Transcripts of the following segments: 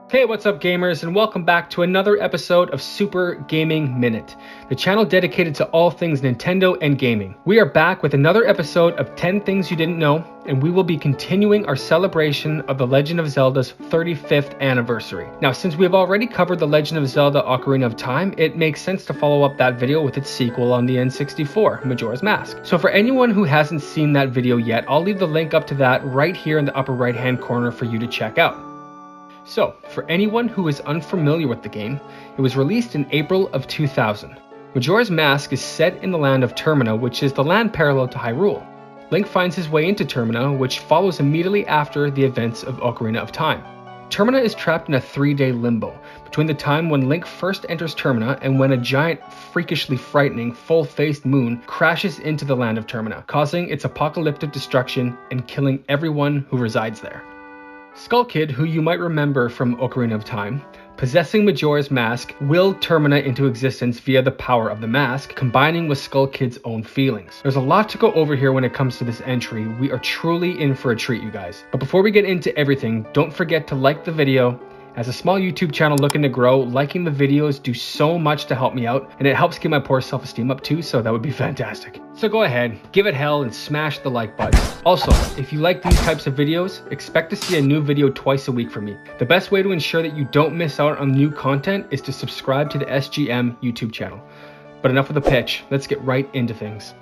Hey, what's up gamers, and welcome back to another episode of Super Gaming Minute, the channel dedicated to all things Nintendo and gaming. We are back with another episode of 10 Things You Didn't Know, and we will be continuing our celebration of The Legend of Zelda's 35th anniversary. Now, since we have already covered The Legend of Zelda Ocarina of Time, it makes sense to follow up that video with its sequel on the N64, Majora's Mask. So for anyone who hasn't seen that video yet, I'll leave the link up to that right here in the upper right hand corner for you to check out. So, for anyone who is unfamiliar with the game, it was released in April of 2000. Majora's Mask is set in the land of Termina, which is the land parallel to Hyrule. Link finds his way into Termina, which follows immediately after the events of Ocarina of Time. Termina is trapped in a 3-day limbo, between the time when Link first enters Termina and when a giant, freakishly frightening, full-faced moon crashes into the land of Termina, causing its apocalyptic destruction and killing everyone who resides there. Skull Kid, who you might remember from Ocarina of Time, possessing Majora's Mask, willed Termina into existence via the power of the mask, combining with Skull Kid's own feelings. There's a lot to go over here when it comes to this entry. We are truly in for a treat, you guys. But before we get into everything, don't forget to like the video. As a small YouTube channel looking to grow, liking the videos do so much to help me out, and it helps keep my poor self-esteem up too, so that would be fantastic. So go ahead, give it hell and smash the like button. Also, if you like these types of videos, expect to see a new video twice a week from me. The best way to ensure that you don't miss out on new content is to subscribe to the SGM YouTube channel. But enough of the pitch, let's get right into things.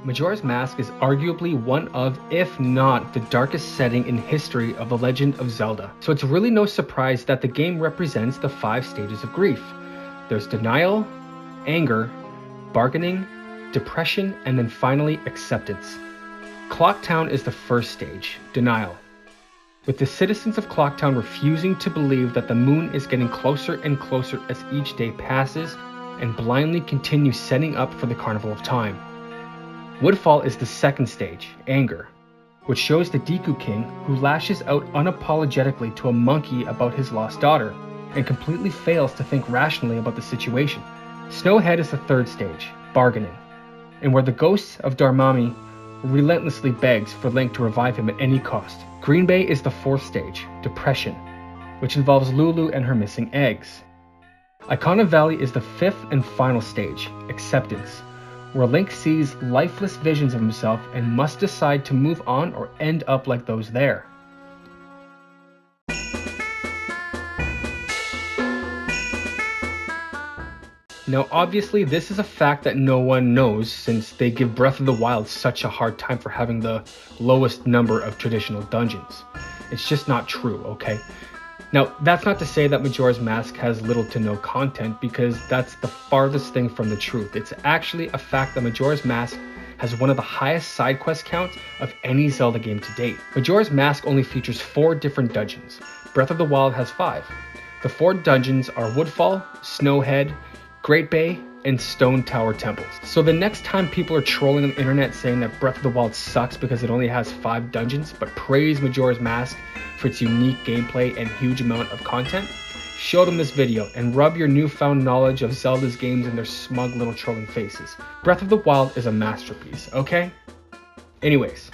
Majora's Mask is arguably one of, if not the darkest setting in history of The Legend of Zelda. So it's really no surprise that the game represents the 5 stages of grief. There's denial, anger, bargaining, depression, and then finally acceptance. Clock Town is the first stage, denial. With the citizens of Clock Town refusing to believe that the moon is getting closer and closer as each day passes, and blindly continue setting up for the Carnival of Time. Woodfall is the second stage, anger, which shows the Deku King who lashes out unapologetically to a monkey about his lost daughter, and completely fails to think rationally about the situation. Snowhead is the third stage, bargaining, and where the ghost of Darmani relentlessly begs for Link to revive him at any cost. Green Bay is the fourth stage, depression, which involves Lulu and her missing eggs. Icona Valley is the fifth and final stage, acceptance, where Link sees lifeless visions of himself and must decide to move on or end up like those there. Now obviously this is a fact that no one knows, since they give Breath of the Wild such a hard time for having the lowest number of traditional dungeons. It's just not true, okay? Now, that's not to say that Majora's Mask has little to no content, because that's the farthest thing from the truth. It's actually a fact that Majora's Mask has one of the highest side quest counts of any Zelda game to date. Majora's Mask only features 4 different dungeons. Breath of the Wild has 5. The 4 dungeons are Woodfall, Snowhead, Great Bay, and Stone Tower Temples. So the next time people are trolling on the internet saying that Breath of the Wild sucks because it only has 5 dungeons, but praise Majora's Mask for its unique gameplay and huge amount of content, show them this video and rub your newfound knowledge of Zelda's games in their smug little trolling faces. Breath of the Wild is a masterpiece, okay? Anyways,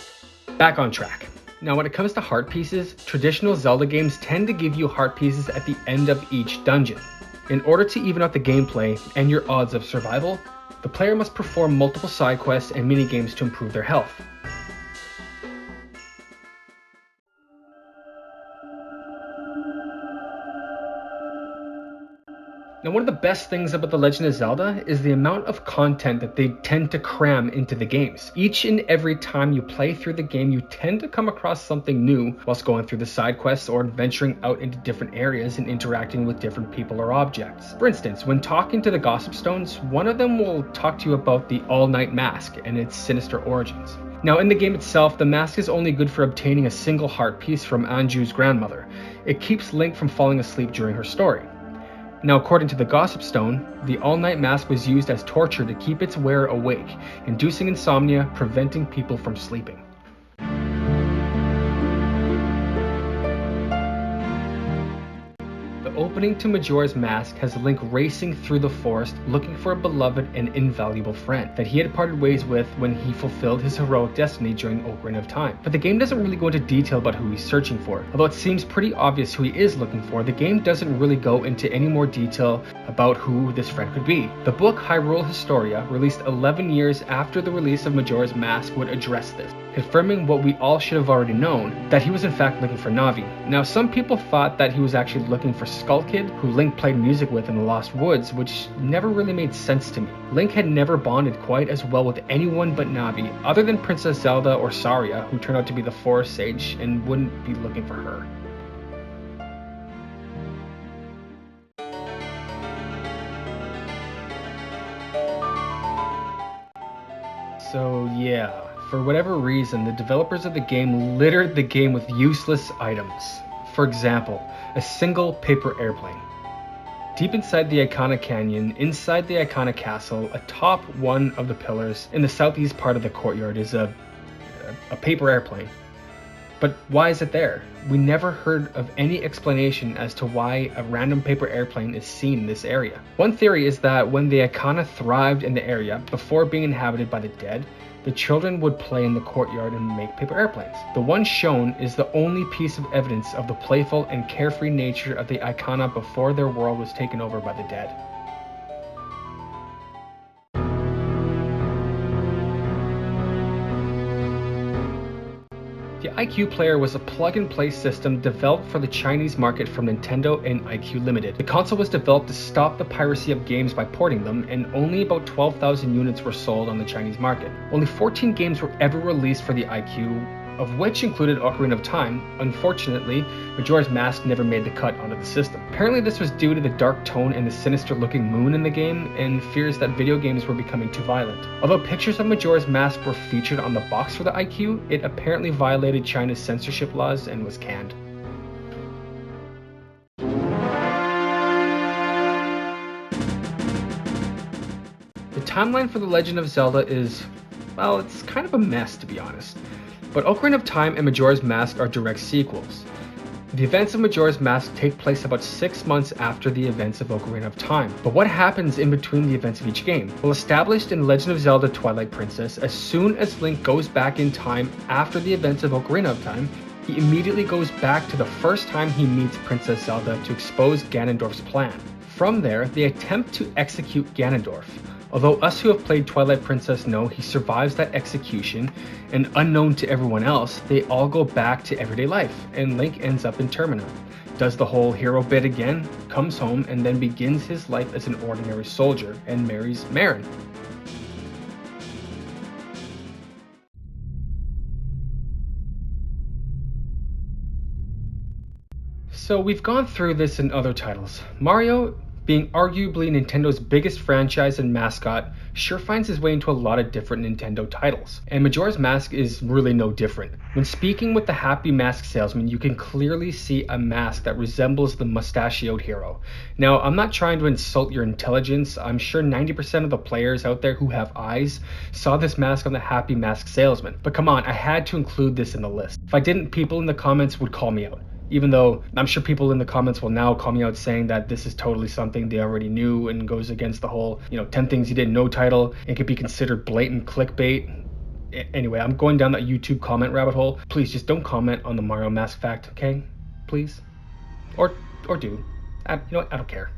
back on track. Now when it comes to heart pieces, traditional Zelda games tend to give you heart pieces at the end of each dungeon. In order to even out the gameplay and your odds of survival, the player must perform multiple side quests and minigames to improve their health. Now, one of the best things about The Legend of Zelda is the amount of content that they tend to cram into the games. Each and every time you play through the game, you tend to come across something new whilst going through the side quests or venturing out into different areas and interacting with different people or objects. For instance, when talking to the Gossip Stones, one of them will talk to you about the Allnight Mask and its sinister origins. Now, in the game itself, the mask is only good for obtaining a single heart piece from Anju's grandmother. It keeps Link from falling asleep during her story. Now, according to the Gossip Stone, the All-Night Mask was used as torture to keep its wearer awake, inducing insomnia, preventing people from sleeping. The opening to Majora's Mask has Link racing through the forest looking for a beloved and invaluable friend that he had parted ways with when he fulfilled his heroic destiny during Ocarina of Time. But the game doesn't really go into detail about who he's searching for. Although it seems pretty obvious who he is looking for, the game doesn't really go into any more detail about who this friend could be. The book Hyrule Historia, released 11 years after the release of Majora's Mask, would address this, confirming what we all should have already known, that he was in fact looking for Navi. Now, some people thought that he was actually looking for Skull Kid, who Link played music with in the Lost Woods, which never really made sense to me. Link had never bonded quite as well with anyone but Navi, other than Princess Zelda or Saria, who turned out to be the Forest Sage and wouldn't be looking for her. So yeah, for whatever reason, the developers of the game littered the game with useless items. For example, a single paper airplane. Deep inside the Icona Canyon, inside the Icona Castle, atop one of the pillars in the southeast part of the courtyard is a paper airplane. But why is it there? We never heard of any explanation as to why a random paper airplane is seen in this area. One theory is that when the Icona thrived in the area before being inhabited by the dead, the children would play in the courtyard and make paper airplanes. The one shown is the only piece of evidence of the playful and carefree nature of the Icona before their world was taken over by the dead. The IQ Player was a plug-and-play system developed for the Chinese market from Nintendo and IQ Limited. The console was developed to stop the piracy of games by porting them, and only about 12,000 units were sold on the Chinese market. Only 14 games were ever released for the IQ, of which included Ocarina of Time. Unfortunately, Majora's Mask never made the cut onto the system. Apparently this was due to the dark tone and the sinister looking moon in the game, and fears that video games were becoming too violent. Although pictures of Majora's Mask were featured on the box for the IQ, it apparently violated China's censorship laws and was canned. The timeline for The Legend of Zelda is, well, it's kind of a mess, to be honest. But Ocarina of Time and Majora's Mask are direct sequels. The events of Majora's Mask take place about 6 months after the events of Ocarina of Time. But what happens in between the events of each game? Well, established in Legend of Zelda Twilight Princess, as soon as Link goes back in time after the events of Ocarina of Time, he immediately goes back to the first time he meets Princess Zelda to expose Ganondorf's plan. From there, they attempt to execute Ganondorf. Although us who have played Twilight Princess know he survives that execution, and unknown to everyone else, they all go back to everyday life, and Link ends up in Termina, does the whole hero bit again, comes home, and then begins his life as an ordinary soldier, and marries Marin. So we've gone through this in other titles. Mario, being arguably Nintendo's biggest franchise and mascot, sure finds his way into a lot of different Nintendo titles. And Majora's Mask is really no different. When speaking with the Happy Mask Salesman, you can clearly see a mask that resembles the mustachioed hero. Now, I'm not trying to insult your intelligence. I'm sure 90% of the players out there who have eyes saw this mask on the Happy Mask Salesman. But come on, I had to include this in the list. If I didn't, people in the comments would call me out. Even though I'm sure people in the comments will now call me out saying that this is totally something they already knew and goes against the whole, 10 things you didn't know title. It could be considered blatant clickbait. Anyway, I'm going down that YouTube comment rabbit hole. Please just don't comment on the Mario Mask fact, okay? Please. Or do. I don't care.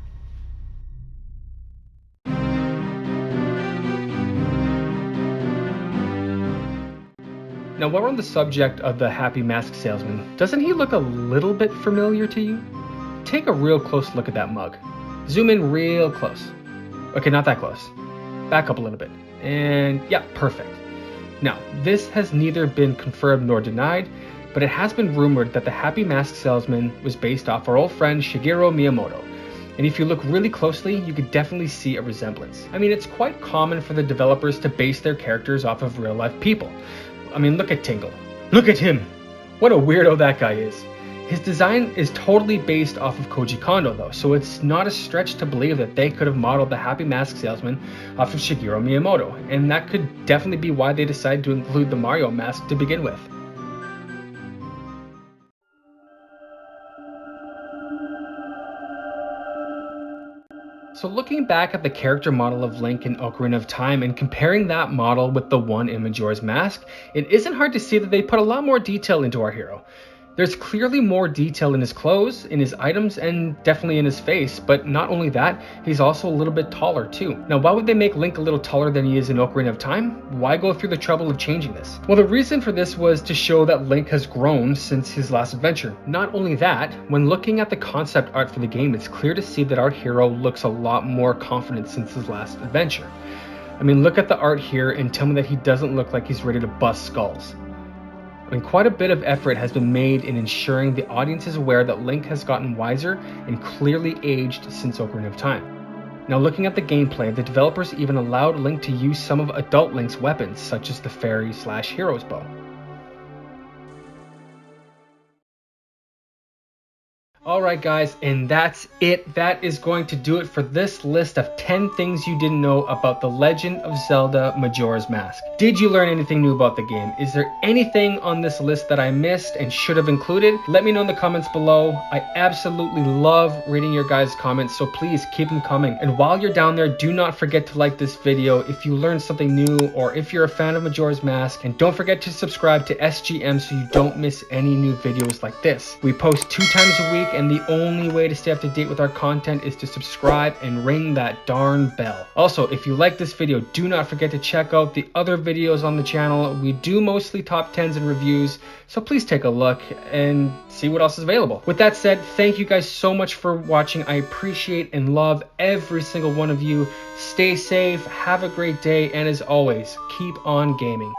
Now, while we're on the subject of the Happy Mask Salesman, doesn't he look a little bit familiar to you? Take a real close look at that mug. Zoom in real close. Okay, not that close. Back up a little bit. And yeah, perfect. Now, this has neither been confirmed nor denied, but it has been rumored that the Happy Mask Salesman was based off our old friend Shigeru Miyamoto. And if you look really closely, you could definitely see a resemblance. I mean, it's quite common for the developers to base their characters off of real life people. I mean, look at Tingle. Look at him! What a weirdo that guy is. His design is totally based off of Koji Kondo though, so it's not a stretch to believe that they could have modeled the Happy Mask Salesman off of Shigeru Miyamoto, and that could definitely be why they decided to include the Mario mask to begin with. So looking back at the character model of Link in Ocarina of Time and comparing that model with the one in Majora's Mask, it isn't hard to see that they put a lot more detail into our hero. There's clearly more detail in his clothes, in his items, and definitely in his face, but not only that, he's also a little bit taller too. Now, why would they make Link a little taller than he is in Ocarina of Time? Why go through the trouble of changing this? Well, the reason for this was to show that Link has grown since his last adventure. Not only that, when looking at the concept art for the game, it's clear to see that our hero looks a lot more confident since his last adventure. I mean, look at the art here and tell me that he doesn't look like he's ready to bust skulls. I mean, quite a bit of effort has been made in ensuring the audience is aware that Link has gotten wiser and clearly aged since Ocarina of Time. Now, looking at the gameplay, the developers even allowed Link to use some of adult Link's weapons, such as the fairy/hero's bow. Alright guys, and that's it. That is going to do it for this list of 10 things you didn't know about The Legend of Zelda Majora's Mask. Did you learn anything new about the game? Is there anything on this list that I missed and should have included? Let me know in the comments below. I absolutely love reading your guys' comments, so please keep them coming. And while you're down there, do not forget to like this video if you learned something new or if you're a fan of Majora's Mask. And don't forget to subscribe to SGM so you don't miss any new videos like this. We post 2 times a week, and the only way to stay up to date with our content is to subscribe and ring that darn bell. Also, if you like this video, do not forget to check out the other videos on the channel. We do mostly top 10s and reviews, so please take a look and see what else is available. With that said, thank you guys so much for watching. I appreciate and love every single one of you. Stay safe, have a great day, and as always, keep on gaming.